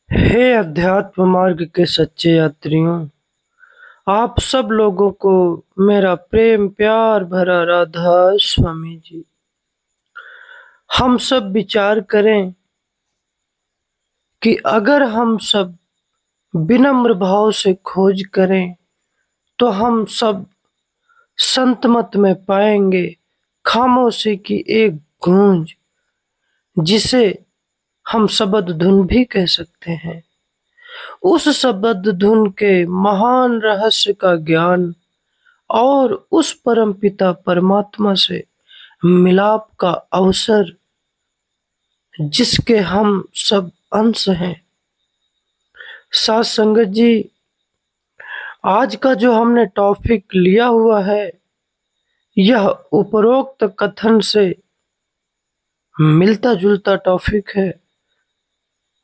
हे अध्यात्म मार्ग के सच्चे यात्रियों, आप सब लोगों को मेरा प्रेम प्यार भरा राधा स्वामी जी। हम सब विचार करें कि अगर हम सब विनम्र भाव से खोज करें तो हम सब संत मत में पाएंगे खामोशी की एक गूंज, जिसे हम शब्द धुन भी कह सकते हैं। उस शब्द धुन के महान रहस्य का ज्ञान और उस परमपिता परमात्मा से मिलाप का अवसर, जिसके हम सब अंश हैं। साथ संगत जी, आज का जो हमने टॉपिक लिया हुआ है, यह उपरोक्त कथन से मिलता जुलता टॉपिक है।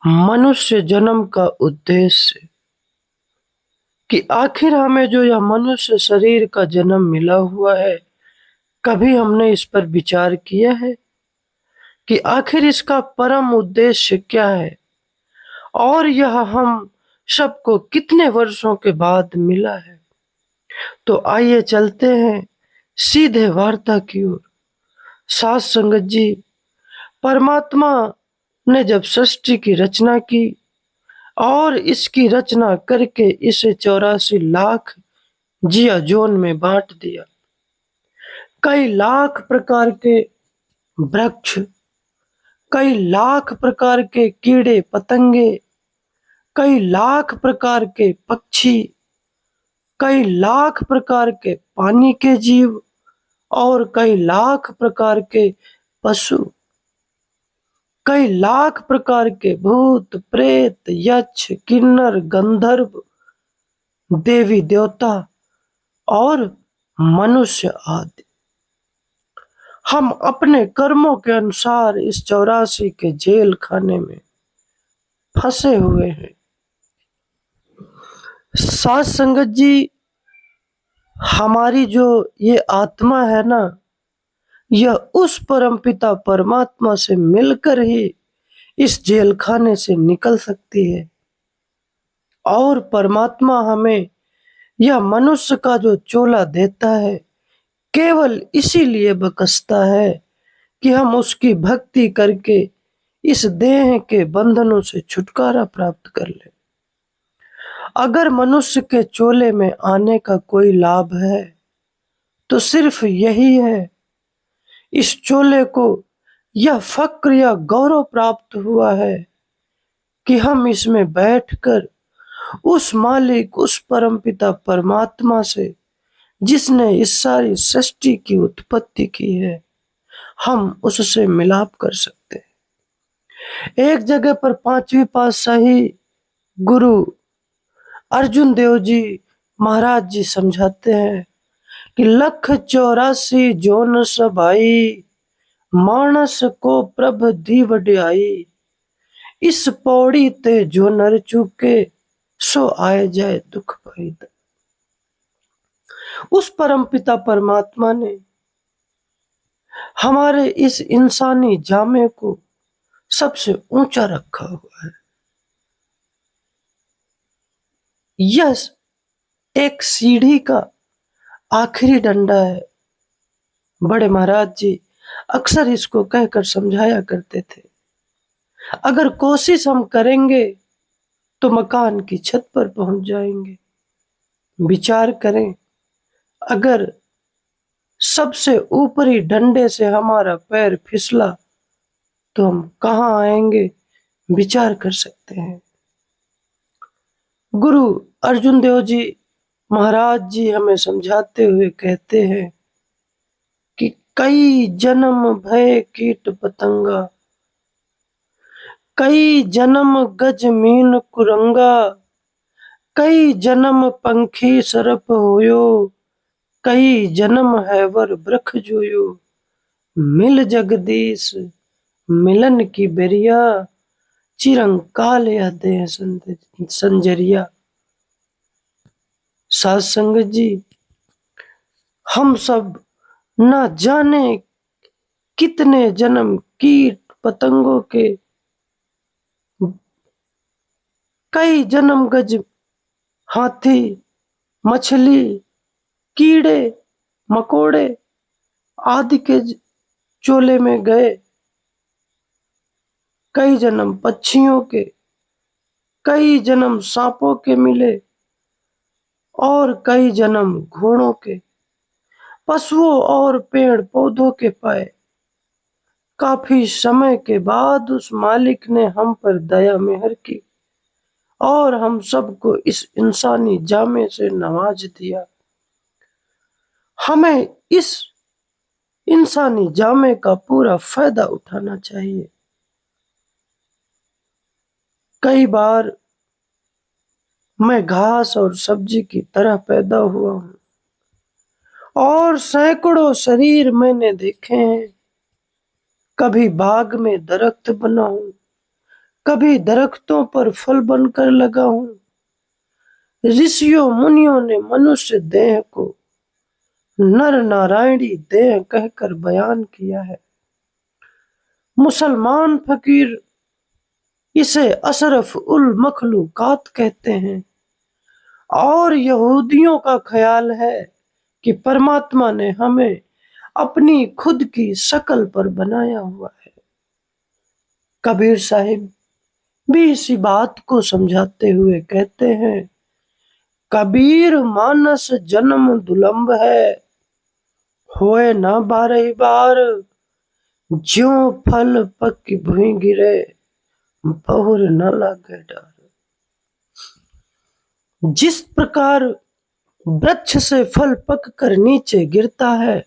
मनुष्य जन्म का उद्देश्य, कि आखिर हमें जो यह मनुष्य शरीर का जन्म मिला हुआ है, कभी हमने इस पर विचार किया है कि आखिर इसका परम उद्देश्य क्या है और यह हम सबको कितने वर्षों के बाद मिला है। तो आइए चलते हैं सीधे वार्ता की ओर। साथ संगत जी, परमात्मा ने जब सृष्टि की रचना की और इसकी रचना करके इसे 84 लाख जिया जोन में बांट दिया। कई लाख प्रकार के वृक्ष, कई लाख प्रकार के कीड़े पतंगे, कई लाख प्रकार के पक्षी, कई लाख प्रकार के पानी के जीव और कई लाख प्रकार के पशु, कई लाख प्रकार के भूत प्रेत यक्ष किन्नर गंधर्व देवी देवता और मनुष्य आदि। हम अपने कर्मों के अनुसार इस 84 के जेल खाने में फंसे हुए हैं। साथ संगत जी, हमारी जो ये आत्मा है ना, यह उस परमपिता परमात्मा से मिलकर ही इस जेल खाने से निकल सकती है। और परमात्मा हमें यह मनुष्य का जो चोला देता है, केवल इसीलिए बकसता है कि हम उसकी भक्ति करके इस देह के बंधनों से छुटकारा प्राप्त कर लें। अगर मनुष्य के चोले में आने का कोई लाभ है तो सिर्फ यही है, इस चोले को यह फक्र या गौरव प्राप्त हुआ है कि हम इसमें बैठकर उस मालिक, उस परमपिता परमात्मा से, जिसने इस सारी सृष्टि की उत्पत्ति की है, हम उससे मिलाप कर सकते हैं। एक जगह पर 5वीं पातशाही गुरु अर्जुन देव जी महाराज जी समझाते हैं कि 184 जोन सभाई, मानस को प्रभ दी वड्याई, इस पौड़ी ते जो नर चूके, सो आए जाए दुख पाई। उस परमपिता परमात्मा ने हमारे इस इंसानी जामे को सबसे ऊंचा रखा हुआ है। यह एक सीढ़ी का आखिरी डंडा है। बड़े महाराज जी अक्सर इसको कहकर समझाया करते थे, अगर कोशिश हम करेंगे तो मकान की छत पर पहुंच जाएंगे। विचार करें, अगर सबसे ऊपरी डंडे से हमारा पैर फिसला तो हम कहाँ आएंगे, विचार कर सकते हैं। गुरु अर्जुन देव जी महाराज जी हमें समझाते हुए कहते हैं कि कई जन्म भय कीट पतंगा, कई जन्म गज मीन कुरंगा, कई जन्म पंखी सरप होयो, कई जन्म हैवर ब्रख जोयो, मिल जगदीश मिलन की बेरिया, चिरंकाल यह देह संजरिया। साथ संगत जी, हम सब न जाने कितने जन्म कीट पतंगों के कई जन्म गज हाथी, मछली, कीड़े मकोड़े आदि के चोले में गए, कई जन्म पक्षियों के, कई जन्म सांपों के मिले और कई जन्म घोड़ों के, पशुओं और पेड़ पौधों के पाए। काफी समय के बाद उस मालिक ने हम पर दया मेहर की और हम सबको इस इंसानी जामे से नवाज दिया। हमें इस इंसानी जामे का पूरा फायदा उठाना चाहिए। कई बार मैं घास और सब्जी की तरह पैदा हुआ हूँ और सैकड़ों शरीर मैंने देखे हैं। कभी बाग में दरख्त बना हूँ, कभी दरख्तों पर फल बनकर लगा हूँ। ऋषियों मुनियों ने मनुष्य देह को नर नारायणी देह कहकर बयान किया है। मुसलमान फकीर इसे अशरफ उल मखलूकात कहते हैं और यहूदियों का ख्याल है कि परमात्मा ने हमें अपनी खुद की शक्ल पर बनाया हुआ है। कबीर साहिब भी इसी बात को समझाते हुए कहते हैं, कबीर मानस जन्म दुलंभ है, होए न बारह बार, ज्यों फल पक भुई गिरे, बहुर न लागे डार। जिस प्रकार वृक्ष से फल पक कर नीचे गिरता है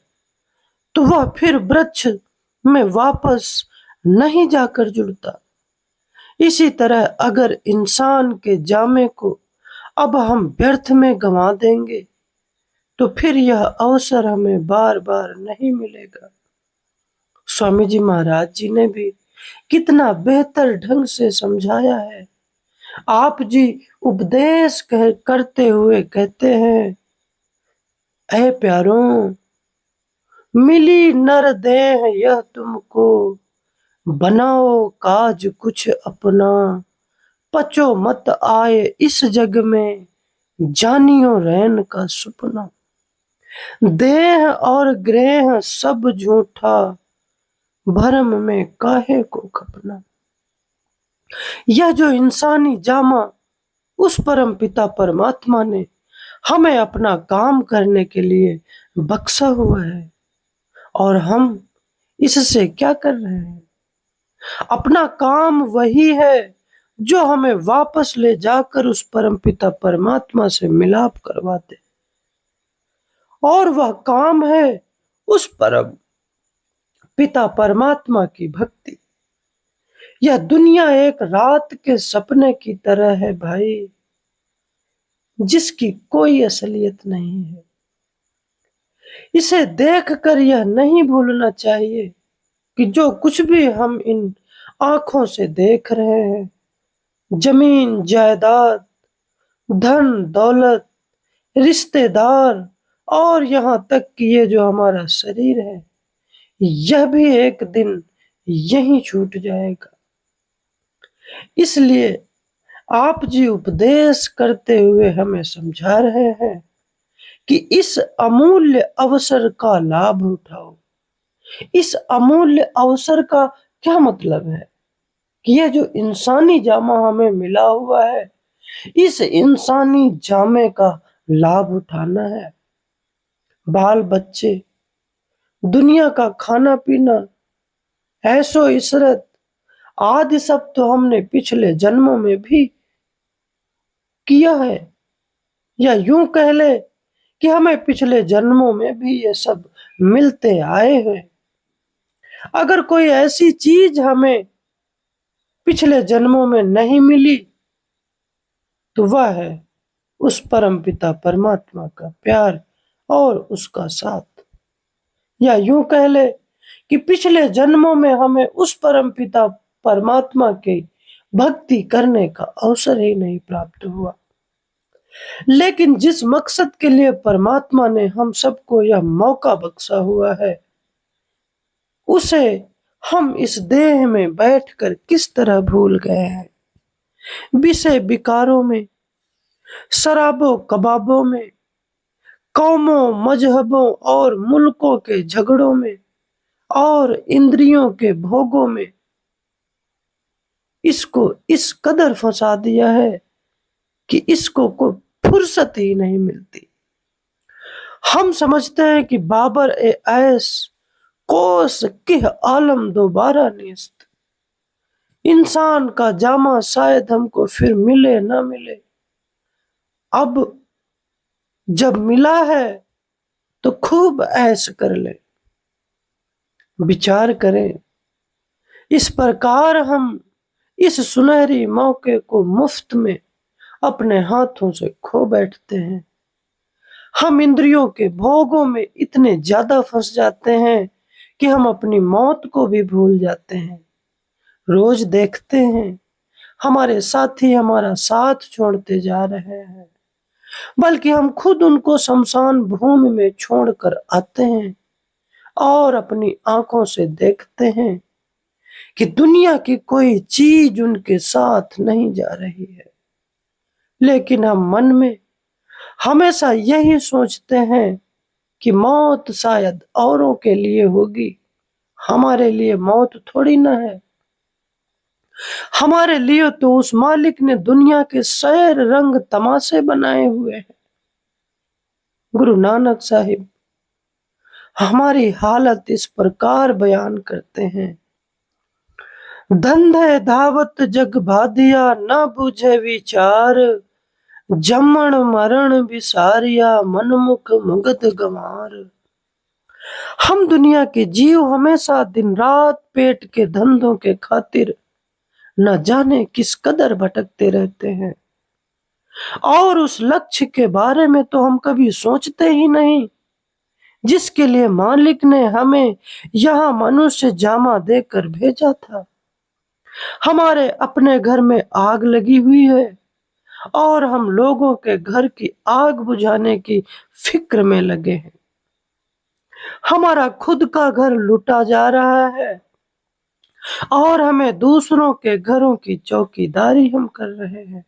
तो वह फिर वृक्ष में वापस नहीं जाकर जुड़ता, इसी तरह अगर इंसान के जामे को अब हम व्यर्थ में गंवा देंगे तो फिर यह अवसर हमें बार बार नहीं मिलेगा। स्वामी जी महाराज जी ने भी कितना बेहतर ढंग से समझाया है। आप जी उपदेश करते हुए कहते हैं, ऐ प्यारों, मिली नर देह यह तुमको, बनाओ काज कुछ अपना, पचो मत आए इस जग में, जानियो रैन का सुपना। देह और ग्रह सब झूठा, भरम में काहे को खपना। यह जो इंसानी जामा उस परम पिता परमात्मा ने हमें अपना काम करने के लिए बख्शा हुआ है और हम इससे क्या कर रहे हैं? अपना काम वही है जो हमें वापस ले जाकर उस परम पिता परमात्मा से मिलाप करवा दे, और वह काम है उस परम पिता परमात्मा की भक्ति। यह दुनिया एक रात के सपने की तरह है भाई, जिसकी कोई असलियत नहीं है। इसे देखकर यह नहीं भूलना चाहिए कि जो कुछ भी हम इन आंखों से देख रहे हैं, जमीन जायदाद, धन दौलत, रिश्तेदार और यहाँ तक कि ये जो हमारा शरीर है, यह भी एक दिन यहीं छूट जाएगा। इसलिए आप जी उपदेश करते हुए हमें समझा रहे हैं कि इस अमूल्य अवसर का लाभ उठाओ। इस अमूल्य अवसर का क्या मतलब है कि यह जो इंसानी जामा हमें मिला हुआ है, इस इंसानी जामे का लाभ उठाना है। बाल बच्चे, दुनिया का खाना पीना, ऐशो इशरत आदि सब तो हमने पिछले जन्मों में भी किया है, या यूं कह ले कि हमें पिछले जन्मों में भी ये सब मिलते आए हैं। अगर कोई ऐसी चीज हमें पिछले जन्मों में नहीं मिली तो वह है उस परम पिता परमात्मा का प्यार और उसका साथ। या यूं कह ले कि पिछले जन्मों में हमें उस परम पिता परमात्मा की भक्ति करने का अवसर ही नहीं प्राप्त हुआ। लेकिन जिस मकसद के लिए परमात्मा ने हम सबको यह मौका बख्शा हुआ है, उसे हम इस देह में बैठकर किस तरह भूल गए हैं। विषय विकारों में, शराबों कबाबों में, कौमों मजहबों और मुल्कों के झगड़ों में और इंद्रियों के भोगों में इसको इस कदर फंसा दिया है कि इसको कोई फुर्सत ही नहीं मिलती। हम समझते हैं कि बाबर ए ऐस कोस किह आलम दोबारा नेस्त। इंसान का जामा शायद हमको फिर मिले ना मिले। अब जब मिला है तो खूब ऐश कर ले। विचार करें, इस प्रकार हम इस सुनहरी मौके को मुफ्त में अपने हाथों से खो बैठते हैं। हम इंद्रियों के भोगों में इतने ज्यादा फंस जाते हैं कि हम अपनी मौत को भी भूल जाते हैं। रोज देखते हैं हमारे साथी हमारा साथ छोड़ते जा रहे हैं, बल्कि हम खुद उनको शमशान भूमि में छोड़कर आते हैं और अपनी आंखों से देखते हैं कि दुनिया की कोई चीज उनके साथ नहीं जा रही है। लेकिन हम मन में हमेशा यही सोचते हैं कि मौत शायद औरों के लिए होगी, हमारे लिए मौत थोड़ी ना है। हमारे लिए तो उस मालिक ने दुनिया के सैर रंग तमाशे बनाए हुए हैं। गुरु नानक साहिब हमारी हालत इस प्रकार बयान करते हैं। धंधे धावत जग भादिया न बूझे विचार, जमण मरण विसारिया मनमुख मुगध गंवार। हम दुनिया के जीव हमेशा दिन रात पेट के धंधों के खातिर न जाने किस कदर भटकते रहते हैं, और उस लक्ष्य के बारे में तो हम कभी सोचते ही नहीं जिसके लिए मालिक ने हमें यहाँ मनुष्य जामा देकर भेजा था। हमारे अपने घर में आग लगी हुई है और हम लोगों के घर की आग बुझाने की फिक्र में लगे हैं। हमारा खुद का घर लूटा जा रहा है और हमें दूसरों के घरों की चौकीदारी हम कर रहे हैं।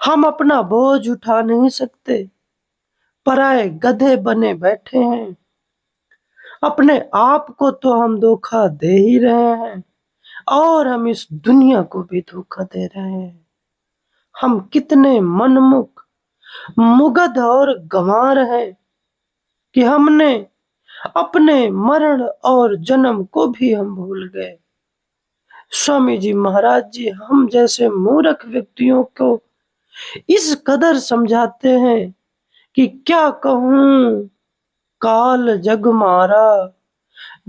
हम अपना बोझ उठा नहीं सकते, पराए गधे बने बैठे हैं। अपने आप को तो हम धोखा दे ही रहे हैं और हम इस दुनिया को भी धोखा दे रहे हैं। हम कितने मनमुख मुगध और गंवार हैं कि हमने अपने मरण और जन्म को भी हम भूल गए। स्वामी जी महाराज जी हम जैसे मूर्ख व्यक्तियों को इस कदर समझाते हैं कि क्या कहूं, काल जग मारा,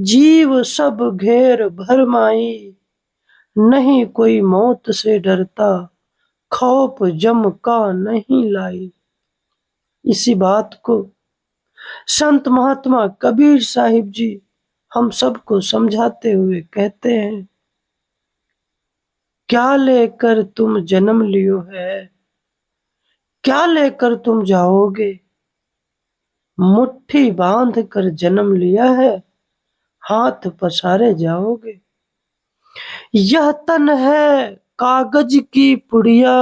जीव सब घेर भरमाई, नहीं कोई मौत से डरता, खौफ जम का नहीं लाई। इसी बात को संत महात्मा कबीर साहिब जी हम सबको समझाते हुए कहते हैं, क्या लेकर तुम जन्म लियो है, क्या लेकर तुम जाओगे, मुट्ठी बांध कर जन्म लिया है, हाथ पसारे जाओगे। यह तन है कागज की पुड़िया,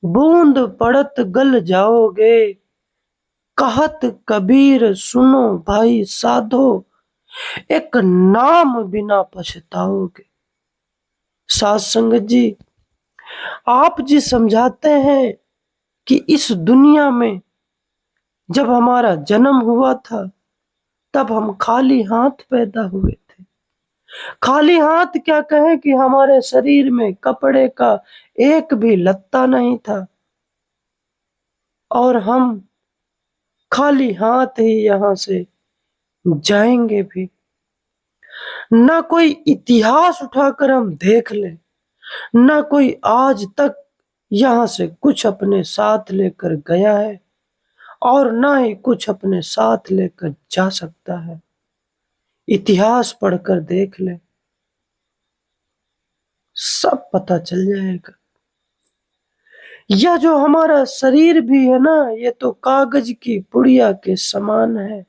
बूंद पड़त गल जाओगे, कहत कबीर सुनो भाई साधो, एक नाम बिना पछताओगे। साध संगत जी, आप जी समझाते हैं कि इस दुनिया में जब हमारा जन्म हुआ था तब हम खाली हाथ पैदा हुए थे। खाली हाथ क्या कहें कि हमारे शरीर में कपड़े का एक भी लत्ता नहीं था और हम खाली हाथ ही यहां से जाएंगे भी। ना कोई इतिहास उठाकर हम देख लें, ना कोई आज तक यहां से कुछ अपने साथ लेकर गया है और ना ही कुछ अपने साथ लेकर जा सकता है। इतिहास पढ़कर देख ले, सब पता चल जाएगा। यह जो हमारा शरीर भी है ना, ये तो कागज की पुड़िया के समान है।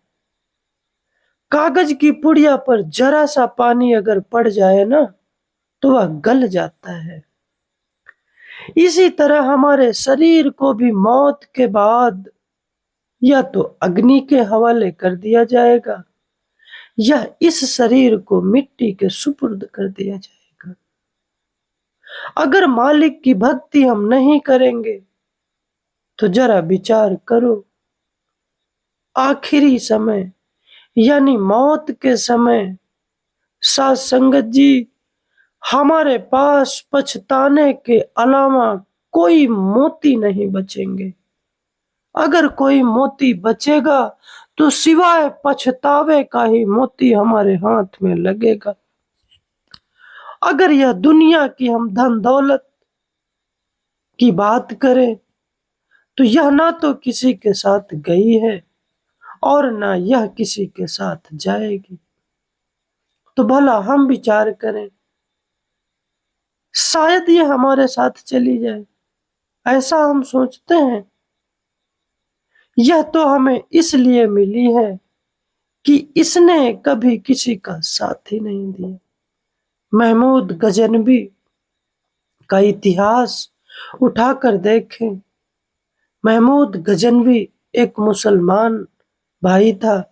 कागज की पुड़िया पर जरा सा पानी अगर पड़ जाए ना तो वह गल जाता है। इसी तरह हमारे शरीर को भी मौत के बाद या तो अग्नि के हवाले कर दिया जाएगा या इस शरीर को मिट्टी के सुपुर्द कर दिया जाएगा। अगर मालिक की भक्ति हम नहीं करेंगे तो जरा विचार करो, आखिरी समय यानी मौत के समय साथ संगत जी हमारे पास पछताने के अलावा कोई मोती नहीं बचेंगे। अगर कोई मोती बचेगा तो सिवाय पछतावे का ही मोती हमारे हाथ में लगेगा। अगर यह दुनिया की हम धन दौलत की बात करें तो यह ना तो किसी के साथ गई है और ना यह किसी के साथ जाएगी। तो भला हम विचार करें, शायद ये हमारे साथ चली जाए, ऐसा हम सोचते हैं। यह तो हमें इसलिए मिली है कि इसने कभी किसी का साथ ही नहीं दिया। महमूद गजनवी का इतिहास उठाकर देखें। महमूद गजनवी एक मुसलमान भाई था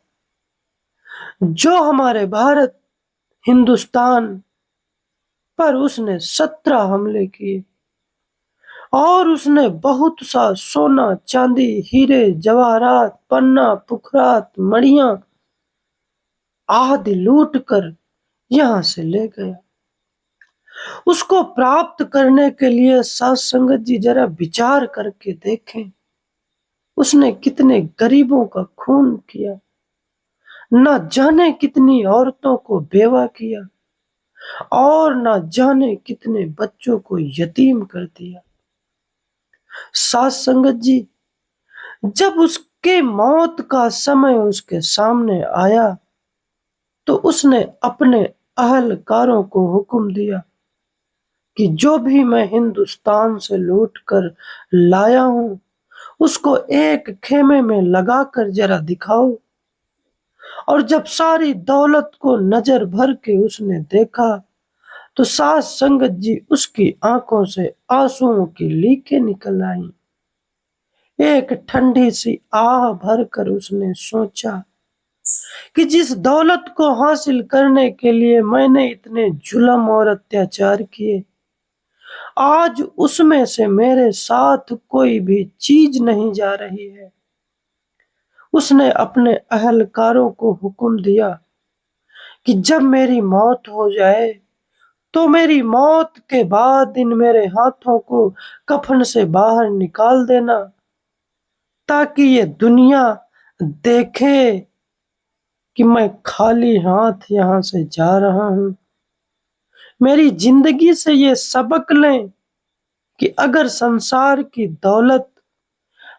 जो हमारे भारत हिंदुस्तान पर उसने 17 हमले किए और उसने बहुत सा सोना चांदी हीरे जवाहरात पन्ना पुखरात मणियां आदि लूट कर यहां से ले गया। उसको प्राप्त करने के लिए साथ संगत जी जरा विचार करके देखें, उसने कितने गरीबों का खून किया, न जाने कितनी औरतों को बेवा किया और न जाने कितने बच्चों को यतीम कर दिया। साथ संगत जी जब उसके मौत का समय उसके सामने आया तो उसने अपने अहलकारों को हुक्म दिया कि जो भी मैं हिंदुस्तान से लूट कर लाया हूं उसको एक खेमे में लगाकर जरा दिखाओ। और जब सारी दौलत को नजर भर के उसने देखा तो साथ संगत जी उसकी आंखों से आंसुओं की लीकें निकल आईं। एक ठंडी सी आह भरकर उसने सोचा कि जिस दौलत को हासिल करने के लिए मैंने इतने जुल्म और अत्याचार किए, आज उसमें से मेरे साथ कोई भी चीज नहीं जा रही है। उसने अपने अहलकारों को हुक्म दिया कि जब मेरी मौत हो जाए तो मेरी मौत के बाद इन मेरे हाथों को कफन से बाहर निकाल देना ताकि ये दुनिया देखे कि मैं खाली हाथ यहां से जा रहा हूं। मेरी जिंदगी से ये सबक लें कि अगर संसार की दौलत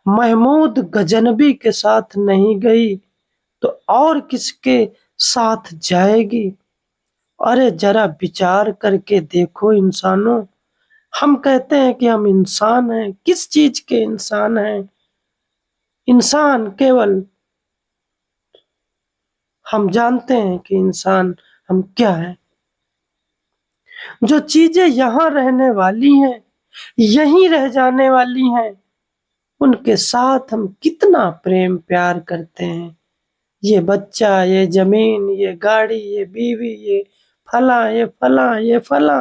महमूद गजनबी के साथ नहीं गई तो और किसके साथ जाएगी। अरे जरा विचार करके देखो इंसानों, हम कहते हैं कि हम इंसान हैं, किस चीज के इंसान हैं? इंसान केवल हम जानते हैं कि इंसान हम क्या है। जो चीजें यहाँ रहने वाली हैं, यहीं रह जाने वाली हैं, उनके साथ हम कितना प्रेम प्यार करते हैं। ये बच्चा, ये जमीन, ये गाड़ी, ये बीवी, ये फला, ये फला, ये फला,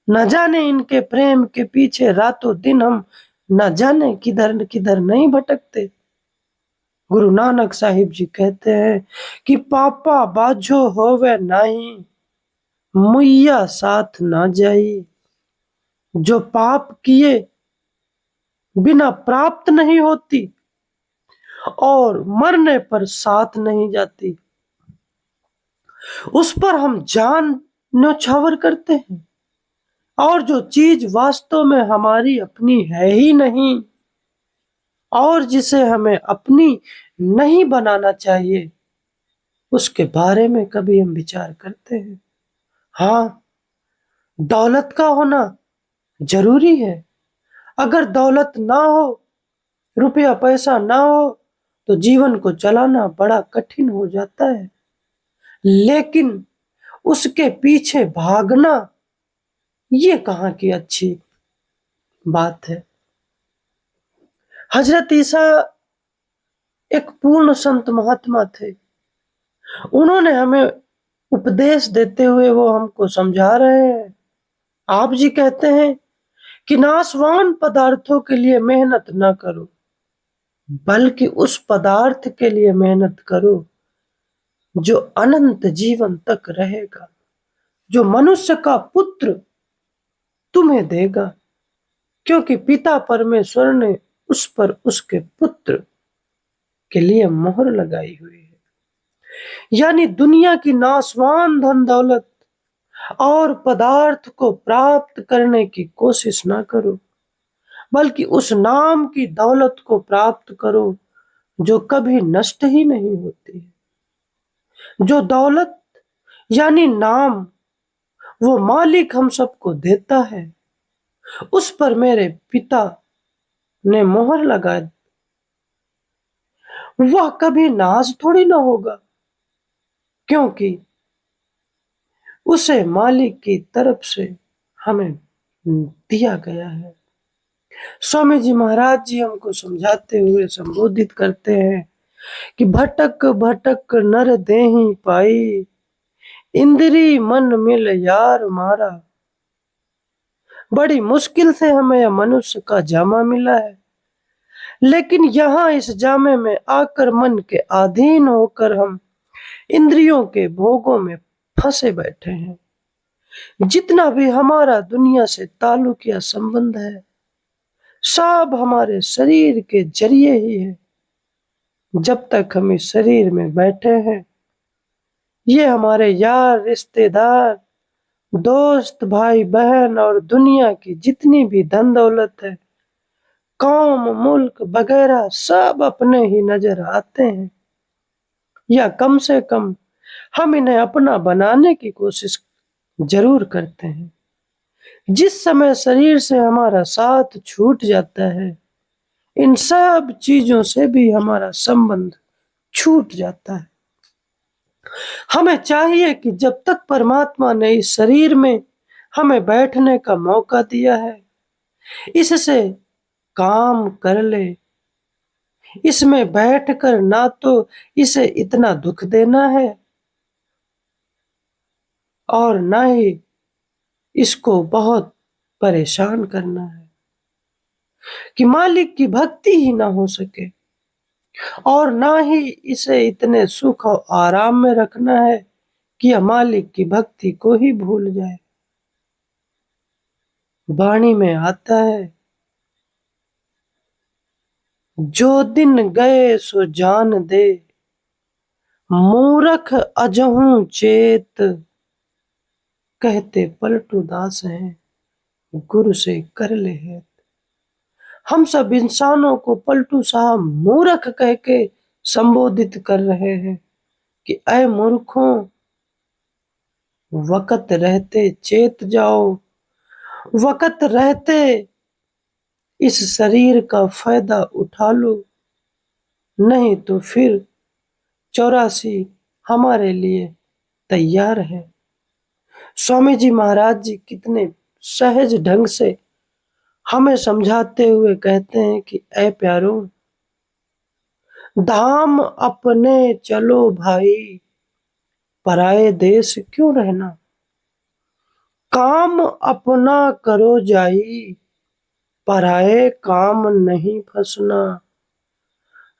न जाने इनके प्रेम के पीछे रातों दिन हम न जाने किधर किधर नहीं भटकते। गुरु नानक साहिब जी कहते हैं कि पापा बाझो होवे नाही, मुइया साथ ना जाई। जो पाप किए बिना प्राप्त नहीं होती और मरने पर साथ नहीं जाती, उस पर हम जान न्योछावर करते हैं। और जो चीज वास्तव में हमारी अपनी है ही नहीं और जिसे हमें अपनी नहीं बनाना चाहिए, उसके बारे में कभी हम विचार करते हैं? हाँ, दौलत का होना जरूरी है। अगर दौलत ना हो, रुपया पैसा ना हो तो जीवन को चलाना बड़ा कठिन हो जाता है। लेकिन उसके पीछे भागना ये कहाँ की अच्छी बात है। हजरत ईसा एक पूर्ण संत महात्मा थे। उन्होंने हमें उपदेश देते हुए वो हमको समझा रहे हैं। आप जी कहते हैं कि नाशवान पदार्थों के लिए मेहनत न करो, बल्कि उस पदार्थ के लिए मेहनत करो जो अनंत जीवन तक रहेगा, जो मनुष्य का पुत्र तुम्हें देगा, क्योंकि पिता परमेश्वर ने उस पर उसके पुत्र के लिए मोहर लगाई हुई है। यानी दुनिया की नाशवान धन दौलत और पदार्थ को प्राप्त करने की कोशिश ना करो, बल्कि उस नाम की दौलत को प्राप्त करो जो कभी नष्ट ही नहीं होती है। जो दौलत यानी नाम वो मालिक हम सबको देता है, उस पर मेरे पिता ने मोहर लगा, वह कभी नाश थोड़ी ना होगा, क्योंकि उसे मालिक की तरफ से हमें दिया गया है। स्वामी जी महाराज जी हमको समझाते हुए संबोधित करते हैं कि भटक भटक नर देहि पाई, इंद्री मन मिल यार मारा। बड़ी मुश्किल से हमें यह मनुष्य का जामा मिला है, लेकिन यहाँ इस जामे में आकर मन के अधीन होकर हम इंद्रियों के भोगों में फंसे बैठे हैं। जितना भी हमारा दुनिया से ताल्लुक या संबंध है, सब हमारे शरीर के जरिए ही है। जब तक हम इस शरीर में बैठे हैं, ये हमारे यार, रिश्तेदार, दोस्त, भाई बहन और दुनिया की जितनी भी धन दौलत है, कौम, मुल्क वगैरह सब अपने ही नजर आते हैं, या कम से कम हम इन्हें अपना बनाने की कोशिश जरूर करते हैं। जिस समय शरीर से हमारा साथ छूट जाता है, इन सब चीजों से भी हमारा संबंध छूट जाता है। हमें चाहिए कि जब तक परमात्मा ने इस शरीर में हमें बैठने का मौका दिया है, इससे काम कर ले। इसमें बैठकर ना तो इसे इतना दुख देना है और ना ही इसको बहुत परेशान करना है कि मालिक की भक्ति ही ना हो सके, और ना ही इसे इतने सुख और आराम में रखना है कि यह मालिक की भक्ति को ही भूल जाए। वाणी में आता है, जो दिन गए सो जान दे, मूरख अजहू चेत, कहते पलटू दास हैं, गुरु से कर ले हेत। हम सब इंसानों को पलटू साहब मूर्ख कह के संबोधित कर रहे हैं कि ऐ मूर्खों, वक़्त रहते चेत जाओ, वक़्त रहते इस शरीर का फायदा उठा लो, नहीं तो फिर 84 हमारे लिए तैयार है। स्वामी जी महाराज जी कितने सहज ढंग से हमें समझाते हुए कहते हैं कि ऐ प्यारो, धाम अपने चलो भाई, पराए देश क्यों रहना। काम अपना करो जाई, पराए काम नहीं फंसना।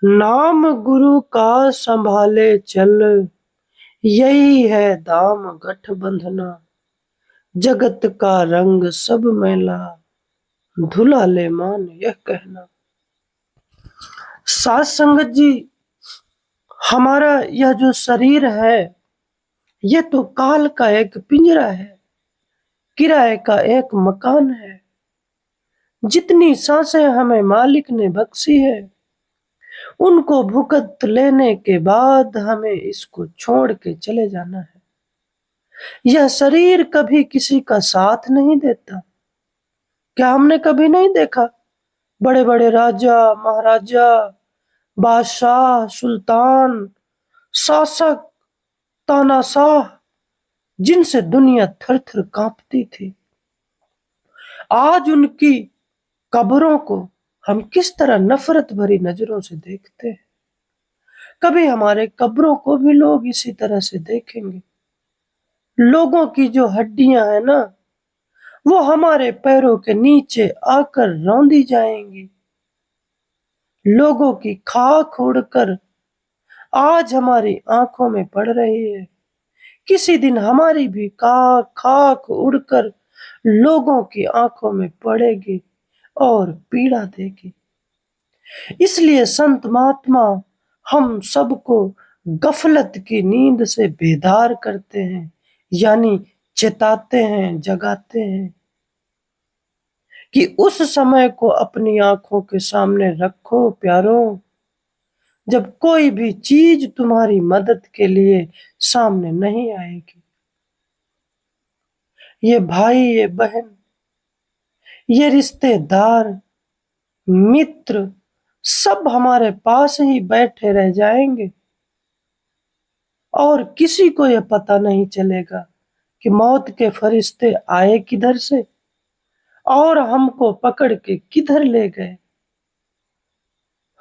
नाम गुरु का संभाले चल, यही है दाम गठ बंधना। जगत का रंग सब मैला, धुला ले मान यह कहना। साथ संगत जी, हमारा यह जो शरीर है, ये तो काल का एक पिंजरा है, किराए का एक मकान है। जितनी सांसें हमें मालिक ने बख्शी है, उनको भुगत लेने के बाद हमें इसको छोड़ के चले जाना है। यह शरीर कभी किसी का साथ नहीं देता। क्या हमने कभी नहीं देखा बड़े बड़े राजा, महाराजा, बादशाह, सुल्तान, शासक, तानाशाह, जिनसे दुनिया थर थर कांपती थी, आज उनकी कब्रों को हम किस तरह नफरत भरी नजरों से देखते हैं, कभी हमारे कब्रों को भी लोग इसी तरह से देखेंगे। लोगों की जो हड्डियां हैं ना, वो हमारे पैरों के नीचे आकर रौंदी जाएंगी। लोगों की खाक उड़कर आज हमारी आंखों में पड़ रही है, किसी दिन हमारी भी खाक उड़कर लोगों की आंखों में पड़ेगी और पीड़ा देगी। इसलिए संत महात्मा हम सबको गफलत की नींद से बेदार करते हैं, यानी चेताते हैं, जगाते हैं कि उस समय को अपनी आंखों के सामने रखो प्यारों, जब कोई भी चीज तुम्हारी मदद के लिए सामने नहीं आएगी। ये भाई, ये बहन, ये रिश्तेदार, मित्र सब हमारे पास ही बैठे रह जाएंगे और किसी को यह पता नहीं चलेगा कि मौत के फरिश्ते आए किधर से और हमको पकड़ के किधर ले गए।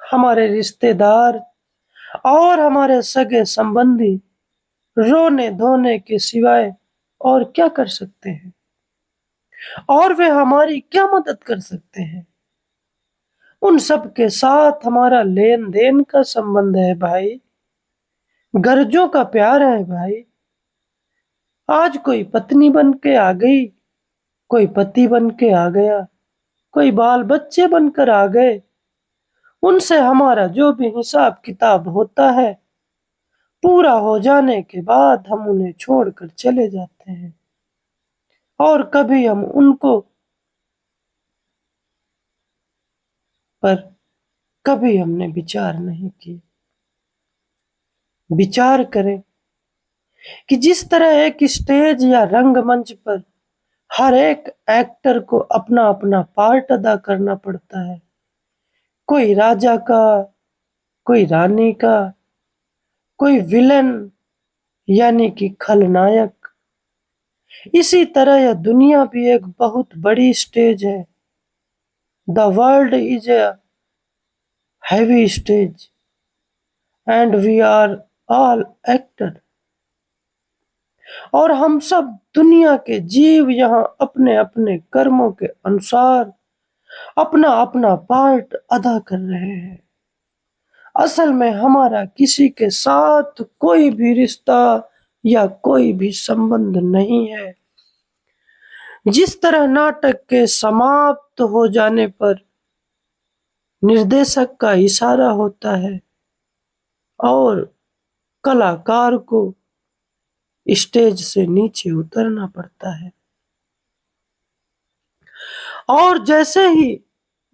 हमारे रिश्तेदार और हमारे सगे संबंधी रोने धोने के सिवाय और क्या कर सकते हैं, और वे हमारी क्या मदद कर सकते हैं। उन सब के साथ हमारा लेन देन का संबंध है भाई, गर्जों का प्यार है भाई। आज कोई पत्नी बन के आ गई, कोई पति बन के आ गया, कोई बाल बच्चे बनकर आ गए, उनसे हमारा जो भी हिसाब किताब होता है, पूरा हो जाने के बाद हम उन्हें छोड़कर चले जाते हैं और कभी हम उनको पर कभी हमने विचार नहीं किया। विचार करें कि जिस तरह एक स्टेज या रंगमंच पर हर एक एक्टर को अपना अपना पार्ट अदा करना पड़ता है, कोई राजा का, कोई रानी का, कोई विलन यानी कि खलनायक। इसी तरह यह दुनिया भी एक बहुत बड़ी स्टेज है। The world is a heavy stage and we are all actor. और हम सब दुनिया के जीव यहाँ अपने अपने कर्मों के अनुसार अपना अपना पार्ट अदा कर रहे हैं। असल में हमारा किसी के साथ कोई भी रिश्ता या कोई भी संबंध नहीं है। जिस तरह नाटक के समाप्त हो जाने पर निर्देशक का इशारा होता है और कलाकार को स्टेज से नीचे उतरना पड़ता है, और जैसे ही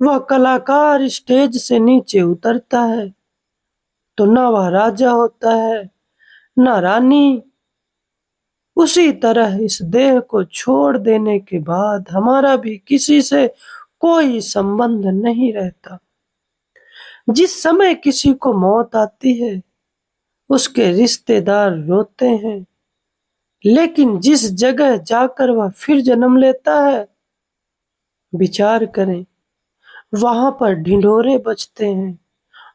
वह कलाकार स्टेज से नीचे उतरता है तो ना वह राजा होता है ना रानी। उसी तरह इस देह को छोड़ देने के बाद हमारा भी किसी से कोई संबंध नहीं रहता। जिस समय किसी को मौत आती है उसके रिश्तेदार रोते हैं, लेकिन जिस जगह जाकर वह फिर जन्म लेता है, विचार करें, वहां पर ढिंढोरे बजते हैं,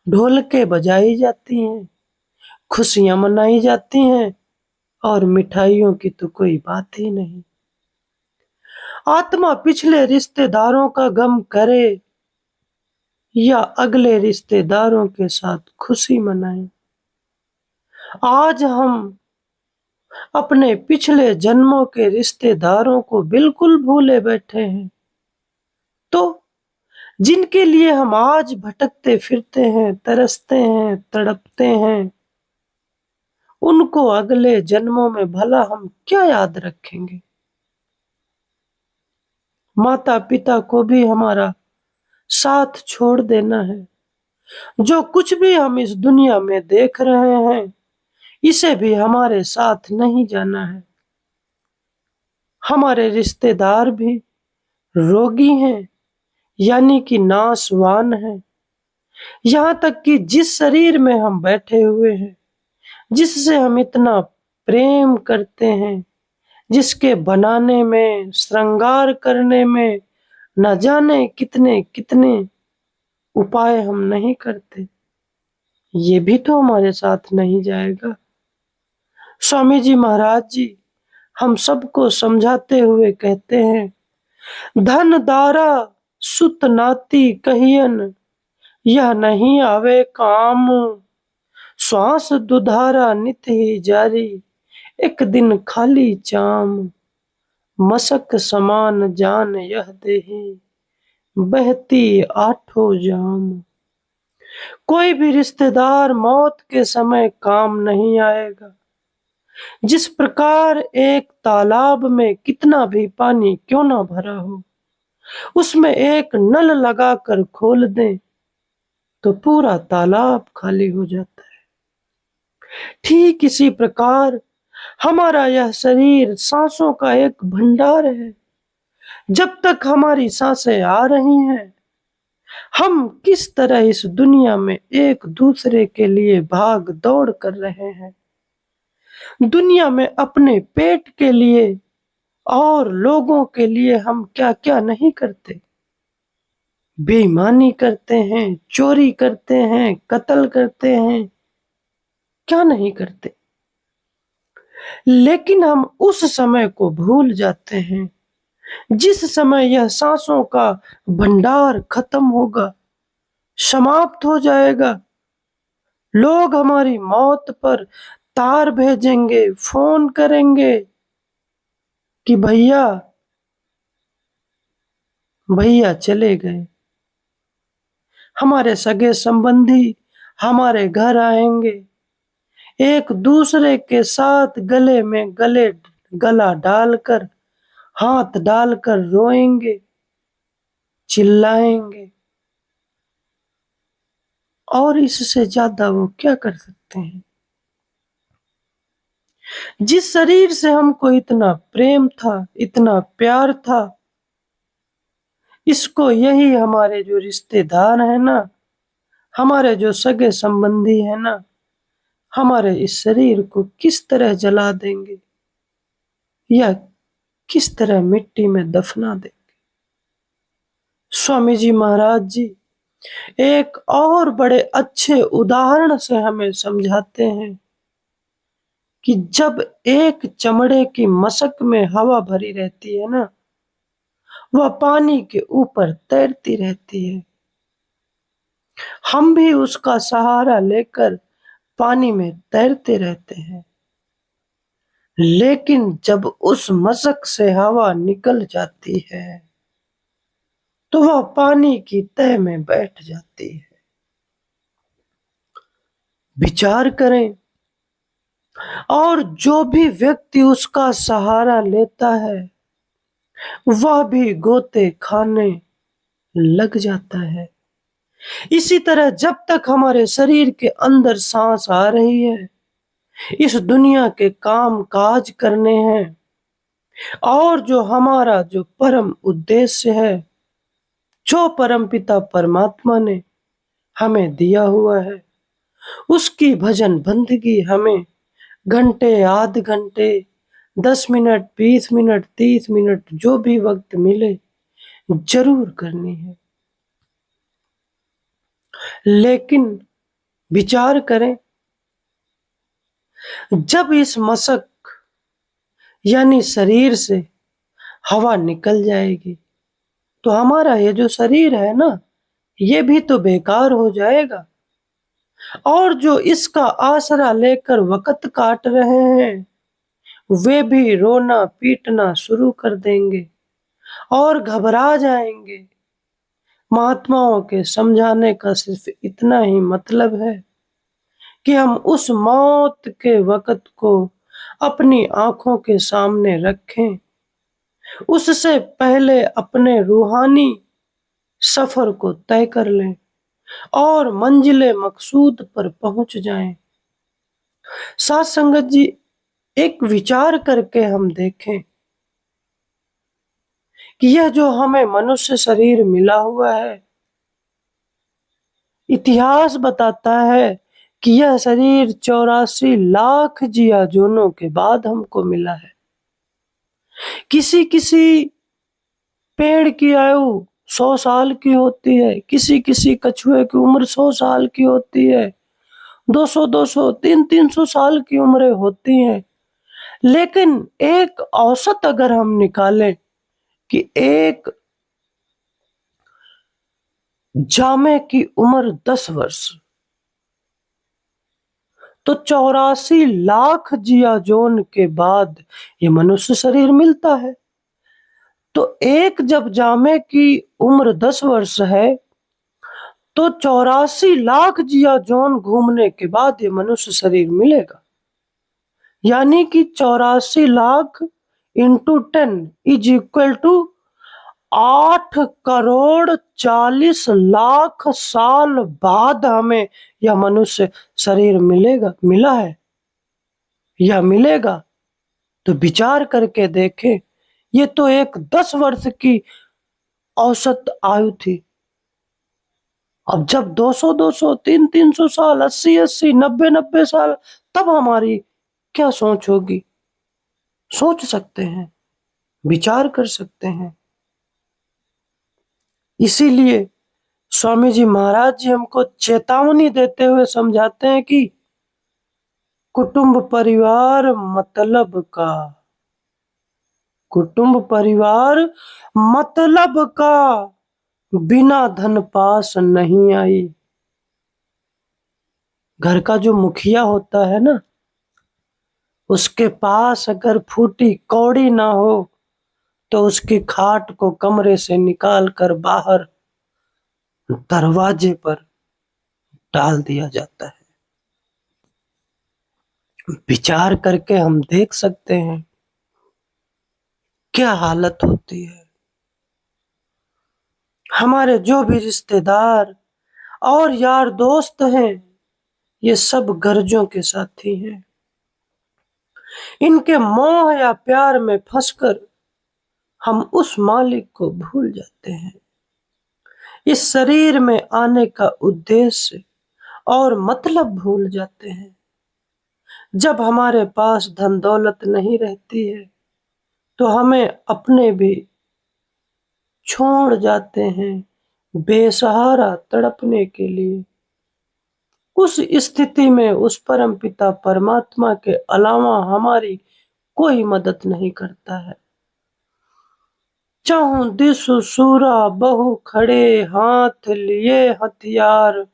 ढोलकें बजाई जाती हैं, खुशियां मनाई जाती हैं और मिठाइयों की तो कोई बात ही नहीं। आत्मा पिछले रिश्तेदारों का गम करे या अगले रिश्तेदारों के साथ खुशी मनाए, आज हम अपने पिछले जन्मों के रिश्तेदारों को बिल्कुल भूले बैठे हैं। तो जिनके लिए हम आज भटकते फिरते हैं, तरसते हैं, तड़पते हैं, उनको अगले जन्मों में भला हम क्या याद रखेंगे। माता पिता को भी हमारा साथ छोड़ देना है। जो कुछ भी हम इस दुनिया में देख रहे हैं, इसे भी हमारे साथ नहीं जाना है। हमारे रिश्तेदार भी रोगी हैं, यानी कि नाशवान हैं। यहाँ तक कि जिस शरीर में हम बैठे हुए हैं, जिससे हम इतना प्रेम करते हैं, जिसके बनाने में, श्रृंगार करने में न जाने कितने कितने उपाय हम नहीं करते, ये भी तो हमारे साथ नहीं जाएगा। स्वामी जी महाराज जी हम सबको समझाते हुए कहते हैं, धन दारा सुत नाती कहियन, यह नहीं आवे काम। श्वास दुधारा नित ही जारी, एक दिन खाली चाम। मशक समान जान यह देहि, बहती आठों जाम। कोई भी रिश्तेदार मौत के समय काम नहीं आएगा। जिस प्रकार एक तालाब में कितना भी पानी क्यों ना भरा हो, उसमें एक नल लगाकर खोल दें तो पूरा तालाब खाली हो जाता है। ठीक इसी प्रकार हमारा यह शरीर सांसों का एक भंडार है। जब तक हमारी सांसें आ रही हैं, हम किस तरह इस दुनिया में एक दूसरे के लिए भाग दौड़ कर रहे हैं। दुनिया में अपने पेट के लिए और लोगों के लिए हम क्या क्या नहीं करते। बेईमानी करते हैं, चोरी करते हैं, कत्ल करते हैं, क्या नहीं करते। लेकिन हम उस समय को भूल जाते हैं जिस समय यह सांसों का भंडार खत्म होगा, समाप्त हो जाएगा। लोग हमारी मौत पर तार भेजेंगे, फोन करेंगे कि भैया भैया चले गए। हमारे सगे संबंधी हमारे घर आएंगे, एक दूसरे के साथ गले में गला डालकर, हाथ डालकर रोएंगे, चिल्लाएंगे। और इससे ज्यादा वो क्या कर सकते हैं। जिस शरीर से हमको इतना प्रेम था, इतना प्यार था, इसको यही हमारे जो रिश्तेदार हैं ना, हमारे जो सगे संबंधी हैं ना, हमारे इस शरीर को किस तरह जला देंगे या किस तरह मिट्टी में दफना देंगे। स्वामी जी महाराज जी एक और बड़े अच्छे उदाहरण से हमें समझाते हैं कि जब एक चमड़े की मशक में हवा भरी रहती है ना, वह पानी के ऊपर तैरती रहती है। हम भी उसका सहारा लेकर पानी में तैरते रहते हैं। लेकिन जब उस मशक से हवा निकल जाती है तो वह पानी की तह में बैठ जाती है। विचार करें, और जो भी व्यक्ति उसका सहारा लेता है वह भी गोते खाने लग जाता है। इसी तरह जब तक हमारे शरीर के अंदर सांस आ रही है, इस दुनिया के काम काज करने हैं, और जो हमारा जो परम उद्देश्य है, जो परमपिता परमात्मा ने हमें दिया हुआ है, उसकी भजन बंदगी हमें घंटे, आध घंटे, 10 मिनट, 20 मिनट, 30 मिनट, जो भी वक्त मिले जरूर करनी है। लेकिन विचार करें, जब इस मशक यानी शरीर से हवा निकल जाएगी तो हमारा ये जो शरीर है ना, ये भी तो बेकार हो जाएगा। और जो इसका आसरा लेकर वक्त काट रहे हैं, वे भी रोना पीटना शुरू कर देंगे और घबरा जाएंगे। महात्माओं के समझाने का सिर्फ इतना ही मतलब है कि हम उस मौत के वक्त को अपनी आंखों के सामने रखें, उससे पहले अपने रूहानी सफर को तय कर लें और मंजिले मकसूद पर पहुंच जाएं। साथ संगत जी, एक विचार करके हम देखें कि यह जो हमें मनुष्य शरीर मिला हुआ है, इतिहास बताता है कि यह शरीर 84 लाख जिया जोनों के बाद हमको मिला है। किसी किसी पेड़ की आयु 100 साल की होती है, किसी किसी कछुए की उम्र 100 साल की होती है, 200-200, 300-300 साल की उम्रें होती हैं। लेकिन एक औसत अगर हम निकालें कि एक जामे की उम्र 10 वर्ष, तो 84 लाख जिया जोन के बाद ये मनुष्य शरीर मिलता है। तो एक जब जामे की उम्र 10 वर्ष है, तो 84 लाख जिया जोन घूमने के बाद ये मनुष्य शरीर मिलेगा। यानी कि 84 lakh into 10 is equal to 8 crore 40 lakh साल बाद हमें यह मनुष्य शरीर मिला है या मिलेगा। तो विचार करके देखें, ये तो एक 10 वर्ष की औसत आयु थी। अब जब 200-200, 300-300 साल, 80-80, 90-90 साल, तब हमारी क्या सोच होगी? सोच सकते हैं, विचार कर सकते हैं। इसीलिए स्वामी जी महाराज जी हमको चेतावनी देते हुए समझाते हैं कि कुटुंब परिवार मतलब का, कुटुंब परिवार मतलब का, बिना धन पास नहीं आई। घर का जो मुखिया होता है ना, उसके पास अगर फूटी कौड़ी ना हो तो उसकी खाट को कमरे से निकाल कर बाहर दरवाजे पर डाल दिया जाता है। विचार करके हम देख सकते हैं क्या हालत होती है। हमारे जो भी रिश्तेदार और यार दोस्त हैं, ये सब गर्जों के साथी हैं। इनके मोह या प्यार में फंसकर हम उस मालिक को भूल जाते हैं। इस शरीर में आने का उद्देश्य और मतलब भूल जाते हैं। जब हमारे पास धन दौलत नहीं रहती है, तो हमें अपने भी छोड़ जाते हैं बेसहारा तड़पने के लिए। उस स्थिति में उस परम पिता परमात्मा के अलावा हमारी कोई मदद नहीं करता है। चाहूं दिसु सूरा बहु खड़े, हाथ लिए हथियार,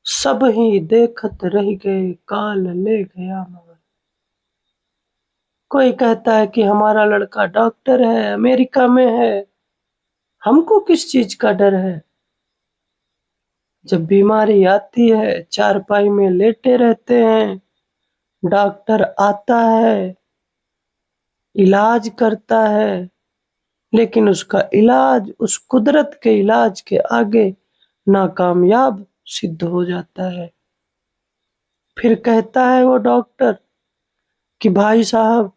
सब ही देखत रह गए काल ले गया मगर। कोई कहता है कि हमारा लड़का डॉक्टर है, अमेरिका में है, हमको किस चीज का डर है? जब बीमारी आती है, चारपाई में लेटे रहते हैं, डॉक्टर आता है, इलाज करता है, लेकिन उसका इलाज उस कुदरत के इलाज के आगे नाकामयाब सिद्ध हो जाता है। फिर कहता है वो डॉक्टर कि भाई साहब,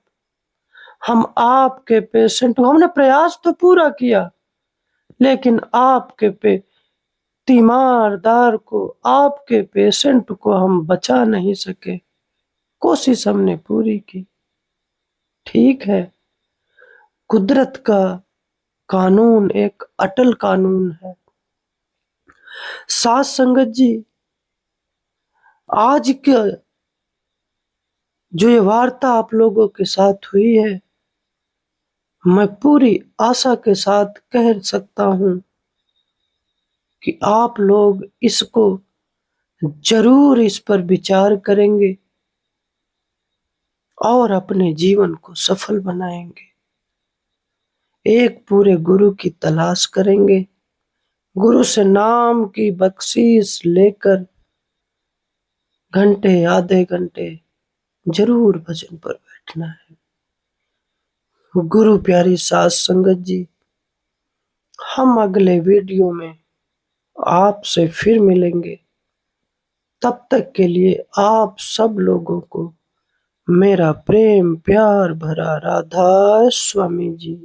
हम आपके पेशेंट को, हमने प्रयास तो पूरा किया, लेकिन आपके पे तीमारदार को, आपके पेशेंट को हम बचा नहीं सके। कोशिश हमने पूरी की। ठीक है, कुदरत का कानून एक अटल कानून है। साथ संगत जी, आज के जो ये वार्ता आप लोगों के साथ हुई है, मैं पूरी आशा के साथ कह सकता हूं कि आप लोग इसको जरूर इस पर विचार करेंगे और अपने जीवन को सफल बनाएंगे। एक पूरे गुरु की तलाश करेंगे, गुरु से नाम की बख्शीश लेकर घंटे आधे घंटे जरूर भजन पर बैठना है। गुरु प्यारी साथ संगत जी, हम अगले वीडियो में आपसे फिर मिलेंगे। तब तक के लिए आप सब लोगों को मेरा प्रेम प्यार भरा राधा स्वामी जी।